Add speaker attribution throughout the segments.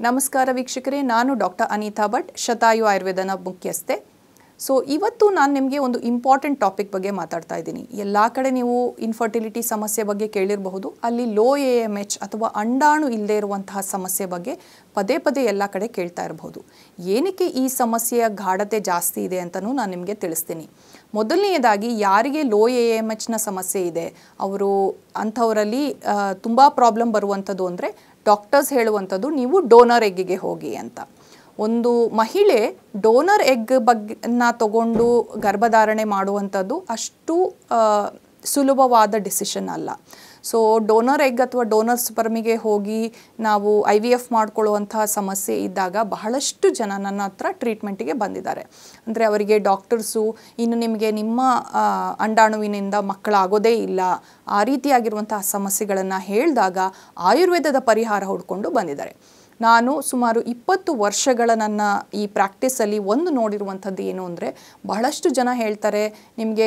Speaker 1: ನಮಸ್ಕಾರ ವೀಕ್ಷಕರೇ, ನಾನು ಡಾಕ್ಟರ್ ಅನಿತಾ ಭಟ್, ಶತಾಯು ಆಯುರ್ವೇದನ ಮುಖ್ಯಸ್ಥೆ. ಸೊ ಇವತ್ತು ನಾನು ನಿಮಗೆ ಒಂದು ಇಂಪಾರ್ಟೆಂಟ್ ಟಾಪಿಕ್ ಬಗ್ಗೆ ಮಾತಾಡ್ತಾ ಇದ್ದೀನಿ. ಎಲ್ಲ ಕಡೆ ನೀವು ಇನ್ಫರ್ಟಿಲಿಟಿ ಸಮಸ್ಯೆ ಬಗ್ಗೆ ಕೇಳಿರಬಹುದು. ಅಲ್ಲಿ ಲೋ AMH ಅಥವಾ ಅಂಡಾಣು ಇಲ್ಲದೆ ಇರುವಂತಹ ಸಮಸ್ಯೆ ಬಗ್ಗೆ ಪದೇ ಪದೇ ಎಲ್ಲ ಕಡೆ ಕೇಳ್ತಾ ಇರಬಹುದು. ಏನಕ್ಕೆ ಈ ಸಮಸ್ಯೆಯ ಗಾಢತೆ ಜಾಸ್ತಿ ಇದೆ ಅಂತಲೂ ನಾನು ನಿಮಗೆ ತಿಳಿಸ್ತೀನಿ. ಮೊದಲನೆಯದಾಗಿ, ಯಾರಿಗೆ ಲೋ AMHನ ಸಮಸ್ಯೆ ಇದೆ ಅವರು ಅಂಥವರಲ್ಲಿ ತುಂಬ ಪ್ರಾಬ್ಲಮ್ ಬರುವಂಥದ್ದು ಅಂದರೆ ಡಾಕ್ಟರ್ಸ್ ಹೇಳುವಂಥದ್ದು ನೀವು ಡೋನರ್ ಎಗ್ಗಿಗೆ ಹೋಗಿ ಅಂತ. ಒಂದು ಮಹಿಳೆ ಡೋನರ್ ಎಗ್ ತಗೊಂಡು ಗರ್ಭಧಾರಣೆ ಮಾಡುವಂಥದ್ದು ಅಷ್ಟು ಸುಲಭವಾದ ಡಿಸಿಷನ್ ಅಲ್ಲ. ಸೊ ಡೋನರ್ ಎಗ್ ಅಥವಾ ಡೋನರ್ ಸ್ಪರ್ಮಿಗೆ ಹೋಗಿ ನಾವು IVF ಮಾಡ್ಕೊಳ್ಳುವಂತಹ ಸಮಸ್ಯೆ ಇದ್ದಾಗ ಬಹಳಷ್ಟು ಜನ ನನ್ನ ಹತ್ರ ಟ್ರೀಟ್ಮೆಂಟಿಗೆ ಬಂದಿದ್ದಾರೆ. ಅಂದರೆ ಅವರಿಗೆ ಡಾಕ್ಟರ್ಸು ಇನ್ನು ನಿಮಗೆ ನಿಮ್ಮ ಅಂಡಾಣುವಿನಿಂದ ಮಕ್ಕಳಾಗೋದೇ ಇಲ್ಲ, ಆ ರೀತಿಯಾಗಿರುವಂತಹ ಸಮಸ್ಯೆಗಳನ್ನು ಹೇಳಿದಾಗ ಆಯುರ್ವೇದದ ಪರಿಹಾರ ಹುಡ್ಕೊಂಡು ಬಂದಿದ್ದಾರೆ. ನಾನು ಸುಮಾರು 20 ವರ್ಷಗಳ ನನ್ನ ಈ ಪ್ರಾಕ್ಟೀಸಲ್ಲಿ ಒಂದು ನೋಡಿರುವಂಥದ್ದು ಏನು ಅಂದರೆ, ಬಹಳಷ್ಟು ಜನ ಹೇಳ್ತಾರೆ ನಿಮಗೆ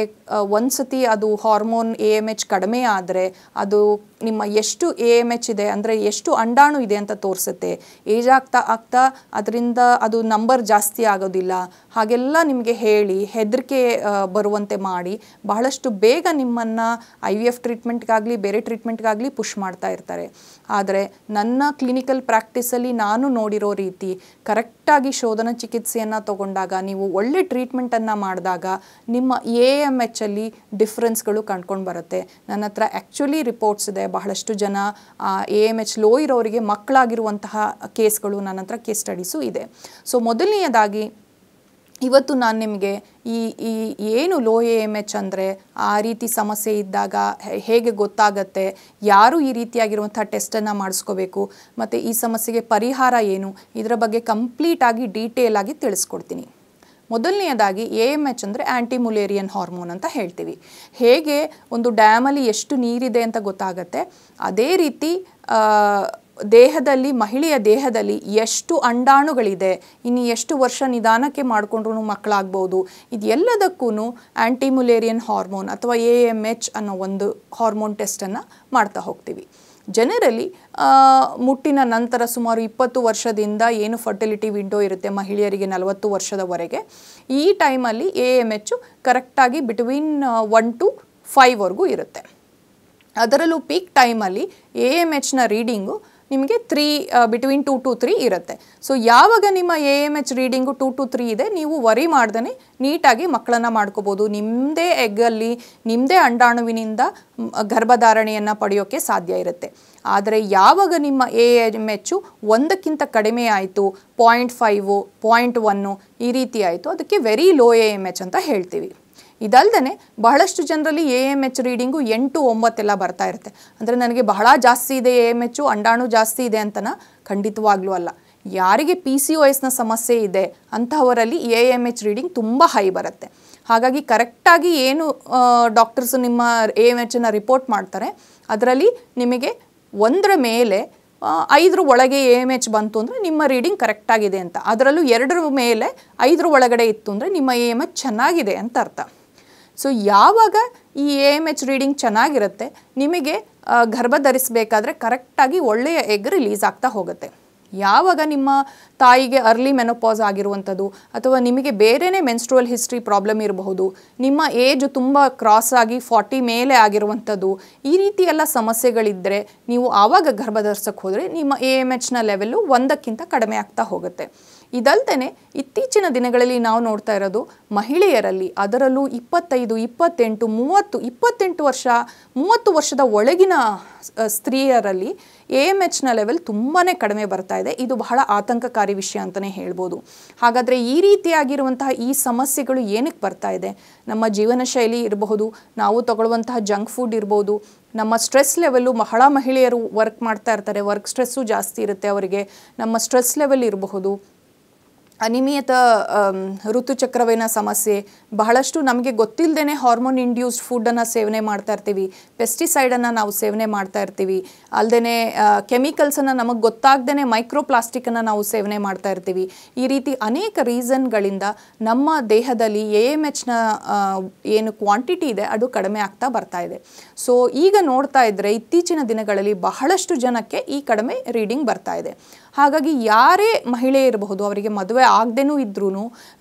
Speaker 1: ಒಂದು ಸತಿ ಅದು ಹಾರ್ಮೋನ್ AMH ಕಡಿಮೆ ಆದರೆ ಅದು ನಿಮ್ಮ ಎಷ್ಟು AMH ಇದೆ ಅಂದರೆ ಎಷ್ಟು ಅಂಡಾಣು ಇದೆ ಅಂತ ತೋರಿಸುತ್ತೆ. ಏಜ್ ಆಗ್ತಾ ಅದರಿಂದ ಅದು ನಂಬರ್ ಜಾಸ್ತಿ ಆಗೋದಿಲ್ಲ ಹಾಗೆಲ್ಲ ನಿಮಗೆ ಹೇಳಿ ಹೆದರಿಕೆ ಬರುವಂತೆ ಮಾಡಿ ಬಹಳಷ್ಟು ಬೇಗ ನಿಮ್ಮನ್ನು IVF ಟ್ರೀಟ್ಮೆಂಟ್ಗಾಗಲಿ ಬೇರೆ ಟ್ರೀಟ್ಮೆಂಟ್ಗಾಗಲಿ ಪುಷ್ ಮಾಡ್ತಾ ಇರ್ತಾರೆ. ಆದರೆ ನನ್ನ ಕ್ಲಿನಿಕಲ್ ಪ್ರಾಕ್ಟೀಸಲ್ಲಿ ನಾನು ನೋಡಿರೋ ರೀತಿ ಕರೆಕ್ಟಾಗಿ ಶೋಧನ ಚಿಕಿತ್ಸೆಯನ್ನು ತಗೊಂಡಾಗ, ನೀವು ಒಳ್ಳೆ ಟ್ರೀಟ್ಮೆಂಟನ್ನು ಮಾಡಿದಾಗ ನಿಮ್ಮ AMHಲ್ಲಿ ಡಿಫ್ರೆನ್ಸ್ಗಳು ಕಂಡ್ಕೊಂಡು ಬರುತ್ತೆ. ನನ್ನ ಹತ್ರ ಆ್ಯಕ್ಚುಲಿ ರಿಪೋರ್ಟ್ಸ್ ಇದೆ. ಬಹಳಷ್ಟು ಜನ AMH ಲೋ ಇರೋರಿಗೆ ಮಕ್ಕಳಾಗಿರುವಂತಹ ಕೇಸ್ಗಳು ನನ್ನ ಹತ್ರ ಕೇಸ್ ಸ್ಟಡೀಸು ಇದೆ. ಸೊ ಮೊದಲನೆಯದಾಗಿ ಇವತ್ತು ನಾನು ನಿಮಗೆ ಈ ಏನು ಲೋ AMH ಅಂದರೆ ಆ ರೀತಿ ಸಮಸ್ಯೆ ಇದ್ದಾಗ ಹೇಗೆ ಗೊತ್ತಾಗತ್ತೆ, ಯಾರು ಈ ರೀತಿಯಾಗಿರುವಂಥ ಟೆಸ್ಟನ್ನು ಮಾಡಿಸ್ಕೋಬೇಕು ಮತ್ತು ಈ ಸಮಸ್ಯೆಗೆ ಪರಿಹಾರ ಏನು, ಇದರ ಬಗ್ಗೆ ಕಂಪ್ಲೀಟಾಗಿ ಡೀಟೇಲಾಗಿ ತಿಳಿಸ್ಕೊಡ್ತೀನಿ. ಮೊದಲನೆಯದಾಗಿ AMH ಅಂದರೆ ಆ್ಯಂಟಿಮುಲೇರಿಯನ್ ಹಾರ್ಮೋನ್ ಅಂತ ಹೇಳ್ತೀವಿ. ಹೇಗೆ ಒಂದು ಡ್ಯಾಮಲ್ಲಿ ಎಷ್ಟು ನೀರಿದೆ ಅಂತ ಗೊತ್ತಾಗತ್ತೆ, ಅದೇ ರೀತಿ ಮಹಿಳೆಯ ದೇಹದಲ್ಲಿ ಎಷ್ಟು ಅಂಡಾಣುಗಳಿದೆ, ಇನ್ನು ಎಷ್ಟು ವರ್ಷ ನಿಧಾನಕ್ಕೆ ಮಾಡಿಕೊಂಡ್ರೂ ಮಕ್ಕಳಾಗ್ಬೋದು, ಇದೆಲ್ಲದಕ್ಕೂ ಆ್ಯಂಟಿಮುಲೇರಿಯನ್ ಹಾರ್ಮೋನ್ ಅಥವಾ AMH ಅನ್ನೋ ಒಂದು ಹಾರ್ಮೋನ್ ಟೆಸ್ಟನ್ನು ಮಾಡ್ತಾ ಹೋಗ್ತೀವಿ. ಜನರಲಿ ಮುಟ್ಟಿನ ನಂತರ ಸುಮಾರು 20 ವರ್ಷದಿಂದ ಏನು ಫರ್ಟಿಲಿಟಿ ವಿಂಡೋ ಇರುತ್ತೆ ಮಹಿಳೆಯರಿಗೆ 40 ವರ್ಷದವರೆಗೆ, ಈ ಟೈಮಲ್ಲಿ AMH ಕರೆಕ್ಟಾಗಿ ಬಿಟ್ವೀನ್ 1 to 5ವರೆಗೂ ಇರುತ್ತೆ. ಅದರಲ್ಲೂ ಪೀಕ್ ಟೈಮಲ್ಲಿ AMHನ ರೀಡಿಂಗು ನಿಮಗೆ ಬಿಟ್ವೀನ್ 2 to 3 ಇರುತ್ತೆ. ಸೊ ಯಾವಾಗ ನಿಮ್ಮ AMH ರೀಡಿಂಗು 2 to 3 ಇದೆ, ನೀವು ವರಿ ಮಾಡ್ದೇ ನೀಟಾಗಿ ಮಕ್ಕಳನ್ನು ಮಾಡ್ಕೋಬೋದು. ನಿಮ್ಮದೇ ಎಗ್ಗಲ್ಲಿ ನಿಮ್ಮದೇ ಅಂಡಾಣುವಿನಿಂದ ಗರ್ಭಧಾರಣೆಯನ್ನು ಪಡೆಯೋಕ್ಕೆ ಸಾಧ್ಯ ಇರುತ್ತೆ. ಆದರೆ ಯಾವಾಗ ನಿಮ್ಮ AMH 1ಕ್ಕಿಂತ ಕಡಿಮೆ ಆಯಿತು, 0.5, 0.1 ಈ ರೀತಿ ಆಯಿತು, ಅದಕ್ಕೆ ವೆರಿ ಲೋ AMH ಅಂತ ಹೇಳ್ತೀವಿ. ಇದಲ್ಲದೆ ಬಹಳಷ್ಟು ಜನರಲ್ಲಿ AMH ರೀಡಿಂಗು 8, 9 ಎಲ್ಲ ಬರ್ತಾ ಇರುತ್ತೆ. ಅಂದರೆ ನನಗೆ ಬಹಳ ಜಾಸ್ತಿ ಇದೆ AMH, ಅಂಡಾಣು ಜಾಸ್ತಿ ಇದೆ ಅಂತನ ಖಂಡಿತವಾಗ್ಲೂ ಅಲ್ಲ. ಯಾರಿಗೆ PCOSನ ಸಮಸ್ಯೆ ಇದೆ ಅಂತಹವರಲ್ಲಿ AMH ರೀಡಿಂಗ್ ತುಂಬ ಹೈ ಬರುತ್ತೆ. ಹಾಗಾಗಿ ಕರೆಕ್ಟಾಗಿ ಏನು ಡಾಕ್ಟರ್ಸು ನಿಮ್ಮ AMHನ ರಿಪೋರ್ಟ್ ಮಾಡ್ತಾರೆ ಅದರಲ್ಲಿ ನಿಮಗೆ 1ರ ಮೇಲೆ 5ರ ಒಳಗೆ AMH ಬಂತು ಅಂದರೆ ನಿಮ್ಮ ರೀಡಿಂಗ್ ಕರೆಕ್ಟಾಗಿದೆ ಅಂತ. ಅದರಲ್ಲೂ 2ರ ಮೇಲೆ 5ರ ಒಳಗಡೆ ಇತ್ತು ಅಂದರೆ ನಿಮ್ಮ AMH ಚೆನ್ನಾಗಿದೆ ಅಂತ ಅರ್ಥ. ಸೊ ಯಾವಾಗ ಈ AMH ರೀಡಿಂಗ್ ಚೆನ್ನಾಗಿರುತ್ತೆ, ನಿಮಗೆ ಗರ್ಭ ಧರಿಸಬೇಕಾದ್ರೆ ಕರೆಕ್ಟಾಗಿ ಒಳ್ಳೆಯ ಎಗ್ ರಿಲೀಸ್ ಆಗ್ತಾ ಹೋಗುತ್ತೆ. ಯಾವಾಗ ನಿಮ್ಮ ತಾಯಿಗೆ ಅರ್ಲಿ ಮೆನೋಪಾಸ್ ಆಗಿರುವಂಥದ್ದು ಅಥವಾ ನಿಮಗೆ ಬೇರೆಯೇ ಮೆನ್ಸ್ಟ್ರುವಲ್ ಹಿಸ್ಟ್ರಿ ಪ್ರಾಬ್ಲಮ್ ಇರಬಹುದು, ನಿಮ್ಮ ಏಜ್ ತುಂಬ ಕ್ರಾಸ್ ಆಗಿ 40 ಮೇಲೆ ಆಗಿರುವಂಥದ್ದು, ಈ ರೀತಿ ಎಲ್ಲ ಸಮಸ್ಯೆಗಳಿದ್ದರೆ ನೀವು ಆವಾಗ ಗರ್ಭ ಧರಿಸೋಕ್ಕೆ ಹೋದರೆ ನಿಮ್ಮ AMHನ ಲೆವೆಲ್ಲು 1ಕ್ಕಿಂತ ಕಡಿಮೆ ಆಗ್ತಾ ಹೋಗುತ್ತೆ. ಇದಲ್ಲದೆ ಇತ್ತೀಚಿನ ದಿನಗಳಲ್ಲಿ ನಾವು ನೋಡ್ತಾ ಇರೋದು ಮಹಿಳೆಯರಲ್ಲಿ, ಅದರಲ್ಲೂ 25, 28, 30, 28 ವರ್ಷ 30 ವರ್ಷದ ಒಳಗಿನ ಸ್ತ್ರೀಯರಲ್ಲಿ AMHನ ಲೆವೆಲ್ ತುಂಬಾ ಕಡಿಮೆ ಬರ್ತಾ ಇದೆ. ಇದು ಬಹಳ ಆತಂಕಕಾರಿ ವಿಷಯ ಅಂತಲೇ ಹೇಳ್ಬೋದು. ಹಾಗಾದರೆ ಈ ರೀತಿಯಾಗಿರುವಂತಹ ಈ ಸಮಸ್ಯೆಗಳು ಏನಕ್ಕೆ ಬರ್ತಾ ಇದೆ? ನಮ್ಮ ಜೀವನ ಶೈಲಿ ಇರಬಹುದು, ನಾವು ತಗೊಳ್ಳುವಂತಹ ಜಂಕ್ ಫುಡ್ ಇರ್ಬೋದು, ನಮ್ಮ ಸ್ಟ್ರೆಸ್ ಲೆವೆಲ್ಲು, ಬಹಳ ಮಹಿಳೆಯರು ವರ್ಕ್ ಮಾಡ್ತಾ ಇರ್ತಾರೆ, ವರ್ಕ್ ಸ್ಟ್ರೆಸ್ಸು ಜಾಸ್ತಿ ಇರುತ್ತೆ ಅವರಿಗೆ, ನಮ್ಮ ಸ್ಟ್ರೆಸ್ ಲೆವೆಲ್ ಇರಬಹುದು, ಅನಿಯಮಿತ ಋತುಚಕ್ರವೇನ ಸಮಸ್ಯೆ, ಬಹಳಷ್ಟು ನಮಗೆ ಗೊತ್ತಿಲ್ಲದೇ ಹಾರ್ಮೋನ್ ಇಂಡ್ಯೂಸ್ಡ್ ಫುಡ್ಡನ್ನು ಸೇವನೆ ಮಾಡ್ತಾ ಇರ್ತೀವಿ, ಪೆಸ್ಟಿಸೈಡನ್ನು ನಾವು ಸೇವನೆ ಮಾಡ್ತಾ ಇರ್ತೀವಿ, ಅಲ್ಲದೆ ಕೆಮಿಕಲ್ಸನ್ನು ನಮಗೆ ಗೊತ್ತಾಗ್ದೇ ಮೈಕ್ರೋಪ್ಲಾಸ್ಟಿಕ್ಕನ್ನು ನಾವು ಸೇವನೆ ಮಾಡ್ತಾ ಇರ್ತೀವಿ. ಈ ರೀತಿ ಅನೇಕ ರೀಸನ್ಗಳಿಂದ ನಮ್ಮ ದೇಹದಲ್ಲಿ AMHನ ಏನು ಕ್ವಾಂಟಿಟಿ ಇದೆ ಅದು ಕಡಿಮೆ ಆಗ್ತಾ ಬರ್ತಾ ಇದೆ. ಸೊ ಈಗ ನೋಡ್ತಾ ಇದ್ದರೆ ಇತ್ತೀಚಿನ ದಿನಗಳಲ್ಲಿ ಬಹಳಷ್ಟು ಜನಕ್ಕೆ ಈ ಕಡಿಮೆ ರೀಡಿಂಗ್ ಬರ್ತಾ ಇದೆ. ಹಾಗಾಗಿ ಯಾರೇ ಮಹಿಳೆ ಇರಬಹುದು, ಅವರಿಗೆ ಮದುವೆ ಆಗದೇನೂ ಇದ್ರೂ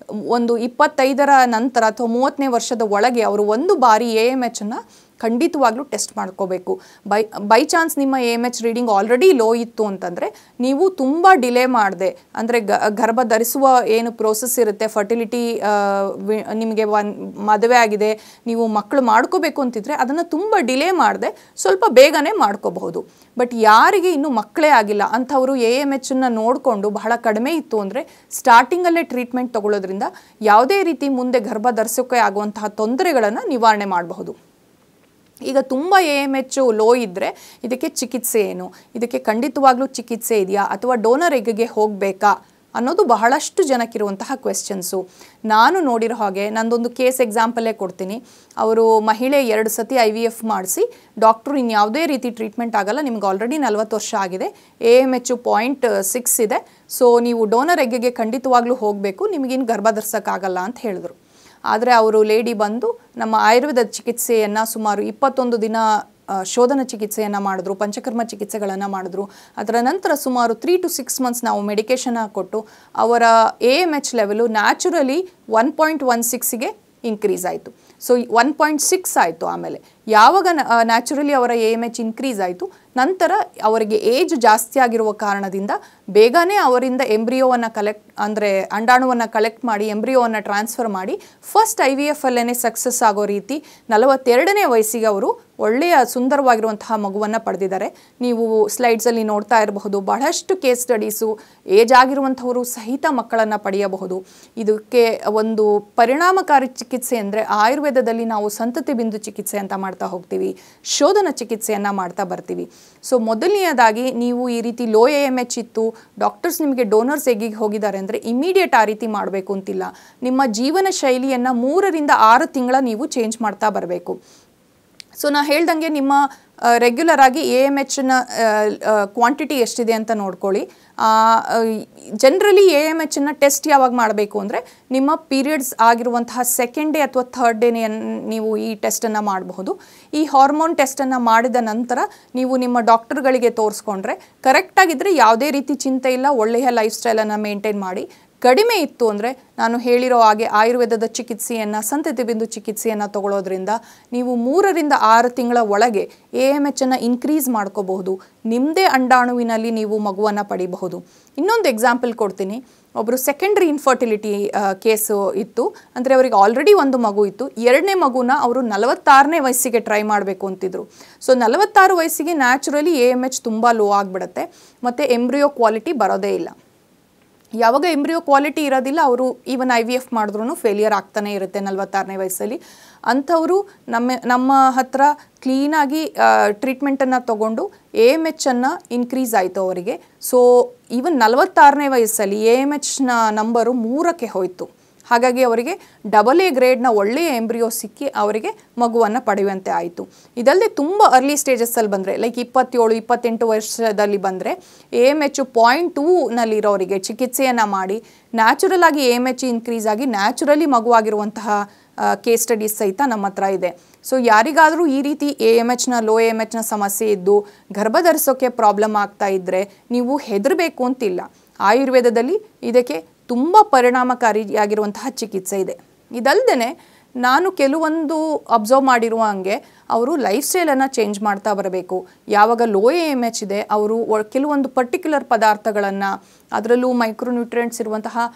Speaker 1: ಒಂದು 25ರ ನಂತರ ಅಥವಾ 30ನೇ ವರ್ಷದ ಒಳಗೆ ಅವರು ಒಂದು ಬಾರಿ AMH ಖಂಡಿತವಾಗ್ಲೂ ಟೆಸ್ಟ್ ಮಾಡ್ಕೋಬೇಕು. ಬೈ ಚಾನ್ಸ್ ನಿಮ್ಮ AMH ರೀಡಿಂಗ್ ಆಲ್ರೆಡಿ ಲೋ ಇತ್ತು ಅಂತಂದರೆ ನೀವು ತುಂಬ ಡಿಲೇ ಮಾಡದೆ, ಅಂದರೆ ಗರ್ಭ ಧರಿಸುವ ಏನು ಪ್ರೋಸೆಸ್ ಇರುತ್ತೆ, ಫರ್ಟಿಲಿಟಿ ನಿಮಗೆ ಮದುವೆ ಆಗಿದೆ, ನೀವು ಮಕ್ಕಳು ಮಾಡ್ಕೋಬೇಕು ಅಂತಿದ್ರೆ ಅದನ್ನು ತುಂಬ ಡಿಲೇ ಮಾಡದೆ ಸ್ವಲ್ಪ ಬೇಗನೆ ಮಾಡ್ಕೋಬಹುದು. ಬಟ್ ಯಾರಿಗೆ ಇನ್ನೂ ಮಕ್ಕಳೇ ಆಗಿಲ್ಲ ಅಂಥವರು AMH ನೋಡಿಕೊಂಡು ಬಹಳ ಕಡಿಮೆ ಇತ್ತು ಅಂದರೆ ಸ್ಟಾರ್ಟಿಂಗಲ್ಲೇ ಟ್ರೀಟ್ಮೆಂಟ್ ತಗೊಳ್ಳೋದ್ರಿಂದ ಯಾವುದೇ ರೀತಿ ಮುಂದೆ ಗರ್ಭ ಧರಿಸೋಕೆ ಆಗುವಂತಹ ತೊಂದರೆಗಳನ್ನು ನಿವಾರಣೆ ಮಾಡಬಹುದು. ಈಗ ತುಂಬ AMH ಲೋ ಇದ್ದರೆ ಇದಕ್ಕೆ ಚಿಕಿತ್ಸೆ ಏನು, ಇದಕ್ಕೆ ಖಂಡಿತವಾಗ್ಲೂ ಚಿಕಿತ್ಸೆ ಇದೆಯಾ ಅಥವಾ ಡೋನರ್ ಎಗ್ಗೆ ಹೋಗಬೇಕಾ ಅನ್ನೋದು ಬಹಳಷ್ಟು ಜನಕ್ಕಿರುವಂತಹ ಕ್ವೆಶ್ಚನ್ಸು. ನಾನು ನೋಡಿರೋ ಹಾಗೆ ನಂದೊಂದು ಕೇಸ್ ಎಕ್ಸಾಂಪಲ್ಲೇ ಕೊಡ್ತೀನಿ. ಅವರು ಮಹಿಳೆ 2 ಸತಿ IVF ಮಾಡಿಸಿ ಡಾಕ್ಟ್ರು ಇನ್ಯಾವುದೇ ರೀತಿ ಟ್ರೀಟ್ಮೆಂಟ್ ಆಗಲ್ಲ, ನಿಮ್ಗೆ ಆಲ್ರೆಡಿ 40 ವರ್ಷ ಆಗಿದೆ, AMH 0.6 ಇದೆ, ಸೊ ನೀವು ಡೋನರ್ ಎಗ್ಗೆ ಖಂಡಿತವಾಗ್ಲೂ ಹೋಗಬೇಕು, ನಿಮಗಿನ್ನು ಗರ್ಭ ಧರಿಸೋಕ್ಕಾಗಲ್ಲ ಅಂತ ಹೇಳಿದ್ರು. ಆದರೆ ಅವರು ಲೇಡಿ ಬಂದು ನಮ್ಮ ಆಯುರ್ವೇದ ಚಿಕಿತ್ಸೆಯನ್ನು ಸುಮಾರು 21 ದಿನ ಶೋಧನ ಚಿಕಿತ್ಸೆಯನ್ನು ಮಾಡಿದ್ರು, ಪಂಚಕರ್ಮ ಚಿಕಿತ್ಸೆಗಳನ್ನು ಮಾಡಿದ್ರು. ಅದರ ನಂತರ ಸುಮಾರು 3 to 6 ಮಂತ್ಸ್ ನಾವು ಮೆಡಿಕೇಷನ್ ಕೊಟ್ಟು ಅವರ AMH ಲೆವೆಲು ನ್ಯಾಚುರಲಿ 1.16ಗೆ ಇನ್ಕ್ರೀಸ್ ಆಯಿತು. ಸೊ 1.6 ಆಯಿತು. ಆಮೇಲೆ ಯಾವಾಗ ನ್ಯಾಚುರಲಿ ಅವರ AMH ಇನ್ಕ್ರೀಸ್ ಆಯಿತು, ನಂತರ ಅವರಿಗೆ ಏಜ್ ಜಾಸ್ತಿ ಆಗಿರುವ ಕಾರಣದಿಂದ ಬೇಗನೆ ಅವರಿಂದ ಎಂಬ್ರಿಯೋವನ್ನು ಅಂದರೆ ಅಂಡಾಣುವನ್ನು ಕಲೆಕ್ಟ್ ಮಾಡಿ ಎಂಬ್ರಿಯೋವನ್ನು ಟ್ರಾನ್ಸ್ಫರ್ ಮಾಡಿ ಫಸ್ಟ್ IVF ಅಲ್ಲೇ ಸಕ್ಸಸ್ ಆಗೋ ರೀತಿ 42ನೇ ವಯಸ್ಸಿಗೆ ಅವರು ಒಳ್ಳೆಯ ಸುಂದರವಾಗಿರುವಂತಹ ಮಗುವನ್ನು ಪಡೆದಿದ್ದಾರೆ. ನೀವು ಸ್ಲೈಡ್ಸಲ್ಲಿ ನೋಡ್ತಾ ಇರಬಹುದು, ಬಹಳಷ್ಟು ಕೇಸ್ ಸ್ಟಡೀಸು ಏಜ್ ಆಗಿರುವಂಥವರು ಸಹಿತ ಮಕ್ಕಳನ್ನು ಪಡೆಯಬಹುದು. ಇದಕ್ಕೆ ಒಂದು ಪರಿಣಾಮಕಾರಿ ಚಿಕಿತ್ಸೆ ಅಂದರೆ ಆಯುರ್ವೇದದಲ್ಲಿ ನಾವು ಸಂತತಿ ಬಿಂದು ಚಿಕಿತ್ಸೆ ಅಂತ ಮಾಡ್ತಾ ಹೋಗ್ತೀವಿ, ಶೋಧನ ಚಿಕಿತ್ಸೆಯನ್ನು ಮಾಡ್ತಾ ಬರ್ತೀವಿ. ಸೊ ಮೊದಲನೆಯದಾಗಿ ನೀವು ಈ ರೀತಿ ಲೋ AMH ಇತ್ತು, ಡಾಕ್ಟರ್ಸ್ ನಿಮಗೆ ಡೋನರ್ಸ್ ಎಗ್ಗಿಗೆ ಹೋಗಿದ್ದಾರೆ ಅಂದರೆ ಇಮಿಡಿಯೇಟ್ ಆ ರೀತಿ ಮಾಡಬೇಕು ಅಂತಿಲ್ಲ. ನಿಮ್ಮ ಜೀವನ ಶೈಲಿಯನ್ನು 3 ರಿಂದ 6 ತಿಂಗಳ ನೀವು ಚೇಂಜ್ ಮಾಡ್ತಾ ಬರಬೇಕು. ಸೊ ನಾ ಹೇಳ್ದಂಗೆ ನಿಮ್ಮ ರೆಗ್ಯುಲರ್ ಆಗಿ AMHನ ಕ್ವಾಂಟಿಟಿ ಎಷ್ಟಿದೆ ಅಂತ ನೋಡ್ಕೊಳ್ಳಿ. ಜನರಲಿ AMHನ ಟೆಸ್ಟ್ ಯಾವಾಗ ಮಾಡಬೇಕು ಅಂದರೆ ನಿಮ್ಮ ಪೀರಿಯಡ್ಸ್ ಆಗಿರುವಂತಹ 2nd ಡೇ ಅಥವಾ 3rd ಡೇನೇ ನೀವು ಈ ಟೆಸ್ಟನ್ನು ಮಾಡಬಹುದು. ಈ ಹಾರ್ಮೋನ್ ಟೆಸ್ಟನ್ನು ಮಾಡಿದ ನಂತರ ನೀವು ನಿಮ್ಮ ಡಾಕ್ಟರ್ಗಳಿಗೆ ತೋರಿಸ್ಕೊಂಡ್ರೆ ಕರೆಕ್ಟಾಗಿದ್ದರೆ ಯಾವುದೇ ರೀತಿ ಚಿಂತೆ ಇಲ್ಲ, ಒಳ್ಳೆಯ ಲೈಫ್ ಸ್ಟೈಲನ್ನು ಮೇಂಟೈನ್ ಮಾಡಿ. ಕಡಿಮೆ ಇತ್ತು ಅಂದರೆ ನಾನು ಹೇಳಿರೋ ಹಾಗೆ ಆಯುರ್ವೇದದ ಚಿಕಿತ್ಸೆಯನ್ನು ಸಂತತಿ ಬಿಂದು ಚಿಕಿತ್ಸೆಯನ್ನು ತಗೊಳ್ಳೋದ್ರಿಂದ ನೀವು 3 ರಿಂದ 6 ತಿಂಗಳ ಒಳಗೆ AMHನ ಇನ್ಕ್ರೀಸ್ ಮಾಡ್ಕೋಬಹುದು. ನಿಮ್ಮದೇ ಅಂಡಾಣುವಿನಲ್ಲಿ ನೀವು ಮಗುವನ್ನು ಪಡಿಬಹುದು. ಇನ್ನೊಂದು ಎಕ್ಸಾಂಪಲ್ ಕೊಡ್ತೀನಿ. ಒಬ್ಬರು ಸೆಕೆಂಡ್ರಿ ಇನ್ಫರ್ಟಿಲಿಟಿ ಕೇಸು ಇತ್ತು, ಅಂದರೆ ಅವರಿಗೆ ಆಲ್ರೆಡಿ ಒಂದು ಮಗು ಇತ್ತು, 2ನೇ ಮಗುನ ಅವರು 46ನೇ ವಯಸ್ಸಿಗೆ ಟ್ರೈ ಮಾಡಬೇಕು ಅಂತಿದ್ರು. ಸೊ 46 ವಯಸ್ಸಿಗೆ ನ್ಯಾಚುರಲಿ AMH ತುಂಬ ಲೋ ಆಗಿಬಿಡುತ್ತೆ ಮತ್ತು ಎಂಬ್ರಿಯೋ ಕ್ವಾಲಿಟಿ ಬರೋದೇ ಇಲ್ಲ. ಯಾವಾಗ ಎಂಬ್ರಿಯೋ ಕ್ವಾಲಿಟಿ ಇರೋದಿಲ್ಲ ಅವರು ಈವನ್ IVF ಮಾಡಿದ್ರೂ ಫೇಲಿಯರ್ ಆಗ್ತಾನೆ ಇರುತ್ತೆ 46ನೇ ವಯಸ್ಸಲ್ಲಿ. ಅಂಥವರು ನಮ್ಮ ಹತ್ರ ಕ್ಲೀನಾಗಿ ಟ್ರೀಟ್ಮೆಂಟನ್ನು ತೊಗೊಂಡು AMHನ್ನು ಇನ್ಕ್ರೀಸ್ ಆಯಿತು ಅವರಿಗೆ. ಸೊ ಈವನ್ 46ನೇ ವಯಸ್ಸಲ್ಲಿ AMHನ ನಂಬರು 3ಕ್ಕೆ ಹೋಯಿತು. ಹಾಗಾಗಿ ಅವರಿಗೆ AA ಗ್ರೇಡ್ನ ಒಳ್ಳೆಯ ಎಂಬ್ರಿಯೋ ಸಿಕ್ಕಿ ಅವರಿಗೆ ಮಗುವನ್ನು ಪಡೆಯುವಂತೆ ಆಯಿತು. ಇದಲ್ಲದೆ ತುಂಬ ಅರ್ಲಿ ಸ್ಟೇಜಸ್ಸಲ್ಲಿ ಬಂದರೆ ಲೈಕ್ 27-28 ವರ್ಷದಲ್ಲಿ ಬಂದರೆ AMH 0.2ನಲ್ಲಿರೋರಿಗೆ ಚಿಕಿತ್ಸೆಯನ್ನು ಮಾಡಿ ನ್ಯಾಚುರಲ್ ಆಗಿ AMH ಇನ್ಕ್ರೀಸ್ ಆಗಿ ನ್ಯಾಚುರಲಿ ಮಗುವಾಗಿರುವಂತಹ ಕೇಸ್ ಸ್ಟಡೀಸ್ ಸಹಿತ ನಮ್ಮ ಹತ್ರ ಇದೆ. ಸೊ ಯಾರಿಗಾದರೂ ಈ ರೀತಿ ಲೋ AMHನ ಸಮಸ್ಯೆ ಇದ್ದು ಗರ್ಭ ಧರಿಸೋಕ್ಕೆ ಪ್ರಾಬ್ಲಮ್ ಆಗ್ತಾ ಇದ್ದರೆ ನೀವು ಹೆದರಬೇಕು ಅಂತಿಲ್ಲ. ಆಯುರ್ವೇದದಲ್ಲಿ ಇದಕ್ಕೆ ತುಂಬ ಪರಿಣಾಮಕಾರಿಯಾಗಿರುವಂತಹ ಚಿಕಿತ್ಸೆ ಇದೆ. ಇದಲ್ಲದೆ ನಾನು ಕೆಲವೊಂದು ಅಬ್ಸರ್ವ್ ಮಾಡಿರುವ ಹಂಗೆ ಅವರು ಲೈಫ್ ಸ್ಟೈಲನ್ನು ಚೇಂಜ್ ಮಾಡ್ತಾ ಬರಬೇಕು. ಯಾವಾಗ ಲೋ AMH ಇದೆ ಅವರು ಕೆಲವೊಂದು ಪರ್ಟಿಕ್ಯುಲರ್ ಪದಾರ್ಥಗಳನ್ನು, ಅದರಲ್ಲೂ ಮೈಕ್ರೋನ್ಯೂಟ್ರಿಯೆಂಟ್ಸ್ ಇರುವಂತಹ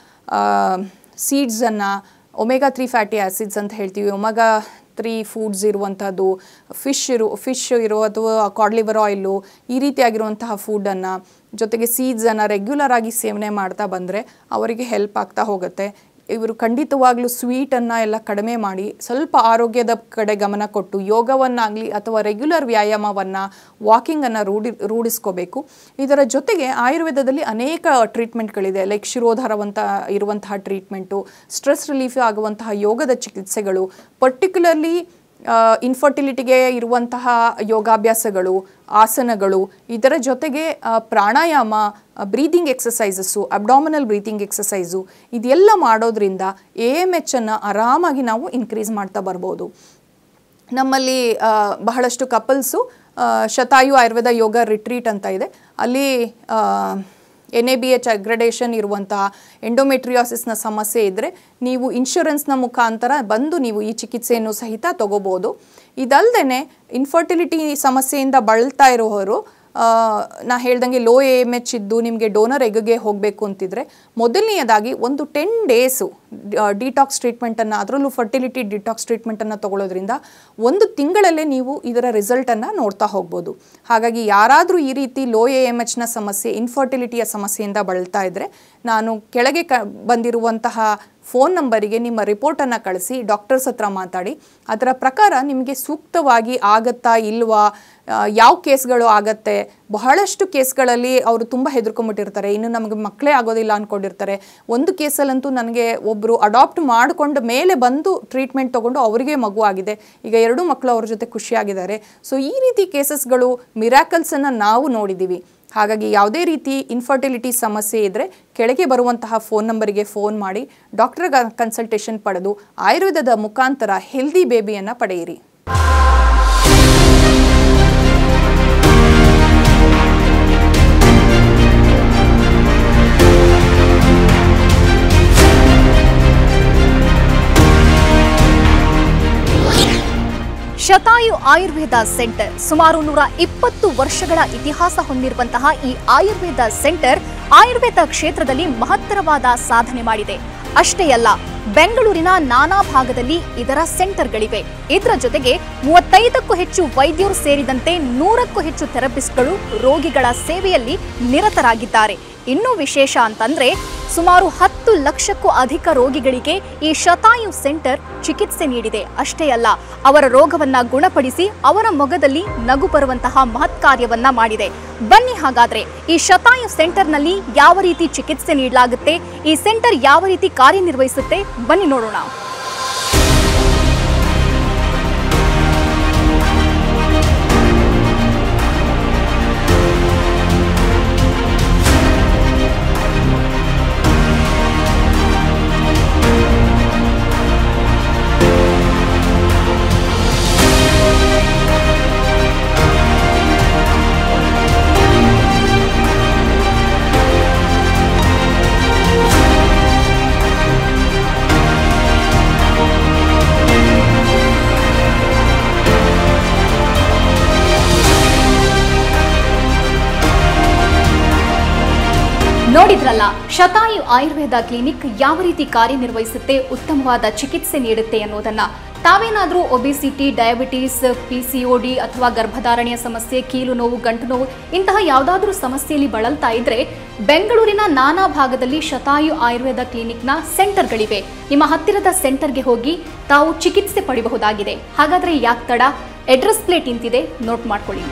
Speaker 1: ಸೀಡ್ಸನ್ನು, ಒಮೆಗಾ 3 ಫ್ಯಾಟಿ ಆ್ಯಸಿಡ್ಸ್ ಅಂತ ಹೇಳ್ತೀವಿ, ಒಮೆಗಾ 3 ಫುಡ್ಸ್ ಇರುವಂಥದ್ದು, ಫಿಶ್ ಇರೋ ಅಥವಾ ಕಾಡ್ ಲಿವರ್ ಆಯಿಲು, ಈ ರೀತಿಯಾಗಿರುವಂತಹ ಫುಡ್ಡನ್ನು ಜೊತೆಗೆ ಸೀಡ್ಸನ್ನು ರೆಗ್ಯುಲರ್ ಆಗಿ ಸೇವನೆ ಮಾಡ್ತಾ ಬಂದರೆ ಅವರಿಗೆ ಹೆಲ್ಪ್ ಆಗ್ತಾ ಹೋಗುತ್ತೆ. ಇವರು ಖಂಡಿತವಾಗ್ಲೂ ಸ್ವೀಟನ್ನು ಎಲ್ಲ ಕಡಿಮೆ ಮಾಡಿ ಸ್ವಲ್ಪ ಆರೋಗ್ಯದ ಕಡೆ ಗಮನ ಕೊಟ್ಟು ಯೋಗವನ್ನಾಗಲಿ ಅಥವಾ ರೆಗ್ಯುಲರ್ ವ್ಯಾಯಾಮವನ್ನು, ವಾಕಿಂಗನ್ನು ರೂಢಿಸ್ಕೋಬೇಕು. ಇದರ ಜೊತೆಗೆ ಆಯುರ್ವೇದದಲ್ಲಿ ಅನೇಕ ಟ್ರೀಟ್ಮೆಂಟ್ಗಳಿದೆ, ಲೈಕ್ ಶಿರೋಧಾರವಂತ ಇರುವಂತಹ ಟ್ರೀಟ್ಮೆಂಟು, ಸ್ಟ್ರೆಸ್ ರಿಲೀಫ್ ಆಗುವಂತಹ ಯೋಗದ ಚಿಕಿತ್ಸೆಗಳು, ಪರ್ಟಿಕ್ಯುಲರ್ಲಿ ಇನ್ಫರ್ಟಿಲಿಟಿಗೆ ಇರುವಂತಹ ಯೋಗಾಭ್ಯಾಸಗಳು, ಆಸನಗಳು, ಇದರ ಜೊತೆಗೆ pranayama, breathing exercises, abdominal breathing exercise, ಇದೆಲ್ಲ ಮಾಡೋದ್ರಿಂದ AMHನ್ನು ಆರಾಮಾಗಿ ನಾವು ಇನ್ಕ್ರೀಸ್ ಮಾಡ್ತಾ ಬರ್ಬೋದು. ನಮ್ಮಲ್ಲಿ ಬಹಳಷ್ಟು ಕಪಲ್ಸು ಶತಾಯು ಆಯುರ್ವೇದ ಯೋಗ ರಿಟ್ರೀಟ್ ಅಂತ ಇದೆ, ಅಲ್ಲಿ NABH ಅಗ್ರೆಡೇಷನ್ ಇರುವಂತಹ ಎಂಡೋಮೆಟ್ರಿಯಾಸಿಸ್ನ ಸಮಸ್ಯೆ ಇದ್ದರೆ ನೀವು ಇನ್ಶೂರೆನ್ಸ್ನ ಮುಖಾಂತರ ಬಂದು ನೀವು ಈ ಚಿಕಿತ್ಸೆಯನ್ನು ಸಹಿತ ತಗೋಬೋದು. ಇದಲ್ಲದೆ ಇನ್ಫರ್ಟಿಲಿಟಿ ಸಮಸ್ಯೆಯಿಂದ ಬಳಲ್ತಾ ಇರೋರು ನಾ ಹೇಳ್ದಂಗೆ ಲೋ AMH ಇದ್ದು ನಿಮಗೆ ಡೋನರ್ ಎಗ್ಗೆ ಹೋಗಬೇಕು ಅಂತಿದ್ರೆ ಮೊದಲನೆಯದಾಗಿ ಒಂದು 10 ಡೇಸು ಡಿಟಾಕ್ಸ್ ಟ್ರೀಟ್ಮೆಂಟನ್ನು, ಅದರಲ್ಲೂ ಫರ್ಟಿಲಿಟಿ ಡಿಟಾಕ್ಸ್ ಟ್ರೀಟ್ಮೆಂಟನ್ನು ತಗೊಳ್ಳೋದ್ರಿಂದ 1 ತಿಂಗಳಲ್ಲೇ ನೀವು ಇದರ ರಿಸಲ್ಟನ್ನು ನೋಡ್ತಾ ಹೋಗ್ಬೋದು. ಹಾಗಾಗಿ ಯಾರಾದರೂ ಈ ರೀತಿ ಲೋ AMHನ ಸಮಸ್ಯೆ, ಇನ್ಫರ್ಟಿಲಿಟಿಯ ಸಮಸ್ಯೆಯಿಂದ ಬಳಲ್ತಾ ಇದ್ದರೆ ನಾನು ಕೆಳಗೆ ಬಂದಿರುವಂತಹ ಫೋನ್ ನಂಬರಿಗೆ ನಿಮ್ಮ ರಿಪೋರ್ಟನ್ನು ಕಳಿಸಿ ಡಾಕ್ಟರ್ಸ್ ಹತ್ರ ಮಾತಾಡಿ ಅದರ ಪ್ರಕಾರ ನಿಮಗೆ ಸೂಕ್ತವಾಗಿ ಆಗತ್ತಾ ಇಲ್ವಾ, ಯಾವ ಕೇಸ್ಗಳು ಆಗತ್ತೆ. ಬಹಳಷ್ಟು ಕೇಸ್ಗಳಲ್ಲಿ ಅವರು ತುಂಬ ಹೆದರ್ಕೊಂಡ್ಬಿಟ್ಟಿರ್ತಾರೆ, ಇನ್ನು ನಮಗೆ ಮಕ್ಕಳೇ ಆಗೋದಿಲ್ಲ ಅಂದ್ಕೊಂಡಿರ್ತಾರೆ. ಒಂದು ಕೇಸಲ್ಲಂತೂ ನನಗೆ ಒಬ್ಬರು ಅಡಾಪ್ಟ್ ಮಾಡಿಕೊಂಡ ಮೇಲೆ ಬಂದು ಟ್ರೀಟ್ಮೆಂಟ್ ತೊಗೊಂಡು ಅವರಿಗೆ ಮಗು ಆಗಿದೆ, ಈಗ 2 ಮಕ್ಕಳು ಅವ್ರ ಜೊತೆ ಖುಷಿಯಾಗಿದ್ದಾರೆ. ಸೊ ಈ ರೀತಿ ಕೇಸಸ್ಗಳು, ಮಿರಾಕಲ್ಸನ್ನು ನಾವು ನೋಡಿದ್ದೀವಿ. ಹಾಗಾಗಿ ಯಾವುದೇ ರೀತಿ ಇನ್ಫರ್ಟಿಲಿಟಿ ಸಮಸ್ಯೆ ಇದ್ದರೆ ಕೆಳಗೆ ಬರುವಂತಹ ಫೋನ್ ನಂಬರಿಗೆ ಫೋನ್ ಮಾಡಿ ಡಾಕ್ಟರ್ ಕನ್ಸಲ್ಟೇಷನ್ ಪಡೆದು ಆಯುರ್ವೇದದ ಮುಖಾಂತರ ಹೆಲ್ದಿ ಬೇಬಿಯನ್ನು ಪಡೆಯಿರಿ.
Speaker 2: ಶತಾಯು ಆಯುರ್ವೇದ ಸೆಂಟರ್ ಸುಮಾರು 120 ವರ್ಷಗಳ ಇತಿಹಾಸ ಹೊಂದಿರುವಂತಹ ಈ ಆಯುರ್ವೇದ ಸೆಂಟರ್ ಆಯುರ್ವೇದ ಕ್ಷೇತ್ರದಲ್ಲಿ ಮಹತ್ತರವಾದ ಸಾಧನೆ ಮಾಡಿದೆ. ಅಷ್ಟೇ ಅಲ್ಲ, ಬೆಂಗಳೂರಿನ ನಾನಾ ಭಾಗದಲ್ಲಿ ಇದರ ಸೆಂಟರ್ಗಳಿವೆ. ಇದರ ಜೊತೆಗೆ 35ಕ್ಕೂ ಹೆಚ್ಚು ವೈದ್ಯರು ಸೇರಿದಂತೆ 100ಕ್ಕೂ ಹೆಚ್ಚು ಥೆರಪಿಸ್ಟ್ಗಳು ರೋಗಿಗಳ ಸೇವೆಯಲ್ಲಿ ನಿರತರಾಗಿದ್ದಾರೆ. ಇನ್ನೂ ವಿಶೇಷ ಅಂತಂದ್ರೆ ಸುಮಾರು 10 ಲಕ್ಷಕ್ಕೂ ಅಧಿಕ ರೋಗಿಗಳಿಗೆ ಈ ಶತಾಯು ಸೆಂಟರ್ ಚಿಕಿತ್ಸೆ ನೀಡಿದೆ. ಅಷ್ಟೇ ಅಲ್ಲ, ಅವರ ರೋಗವನ್ನ ಗುಣಪಡಿಸಿ ಅವರ ಮೊಗದಲ್ಲಿ ನಗು ಬರುವಂತಹ ಮಹತ್ ಕಾರ್ಯವನ್ನ ಮಾಡಿದೆ. ಬನ್ನಿ ಹಾಗಾದ್ರೆ ಈ ಶತಾಯು ಸೆಂಟರ್ನಲ್ಲಿ ಯಾವ ರೀತಿ ಚಿಕಿತ್ಸೆ ನೀಡಲಾಗುತ್ತೆ, ಈ ಸೆಂಟರ್ ಯಾವ ರೀತಿ ಕಾರ್ಯನಿರ್ವಹಿಸುತ್ತೆ, ಬನ್ನಿ ನೋಡೋಣ. ನೋಡಿದ್ರಲ್ಲ, ಶತಾಯು ಆಯುರ್ವೇದ ಕ್ಲಿನಿಕ್ ಯಾವ ರೀತಿ ಕಾರ್ಯನಿರ್ವಹಿಸುತ್ತೆ, ಉತ್ತಮವಾದ ಚಿಕಿತ್ಸೆ ನೀಡುತ್ತೆ ಅನ್ನೋದನ್ನ. ತಾವೇನಾದರೂ ಒಬಿಸಿಟಿ, ಡಯಾಬಿಟಿಸ್, PCOD ಅಥವಾ ಗರ್ಭಧಾರಣೆಯ ಸಮಸ್ಯೆ, ಕೀಲು ನೋವು, ಗಂಟು ನೋವು ಇಂತಹ ಯಾವುದಾದ್ರೂ ಸಮಸ್ಯೆಯಲ್ಲಿ ಬಳಲ್ತಾ ಇದ್ರೆ ಬೆಂಗಳೂರಿನ ನಾನಾ ಭಾಗದಲ್ಲಿ ಶತಾಯು ಆಯುರ್ವೇದ ಕ್ಲಿನಿಕ್ನ ಸೆಂಟರ್ಗಳಿವೆ. ನಿಮ್ಮ ಹತ್ತಿರದ ಸೆಂಟರ್ಗೆ ಹೋಗಿ ತಾವು ಚಿಕಿತ್ಸೆ ಪಡೆಯಬಹುದಾಗಿದೆ. ಹಾಗಾದ್ರೆ ಯಾಕೆ ತಡ? ಅಡ್ರೆಸ್ ಪ್ಲೇಟ್ ಇಂತಿದೆ, ನೋಟ್ ಮಾಡ್ಕೊಳ್ಳಿ.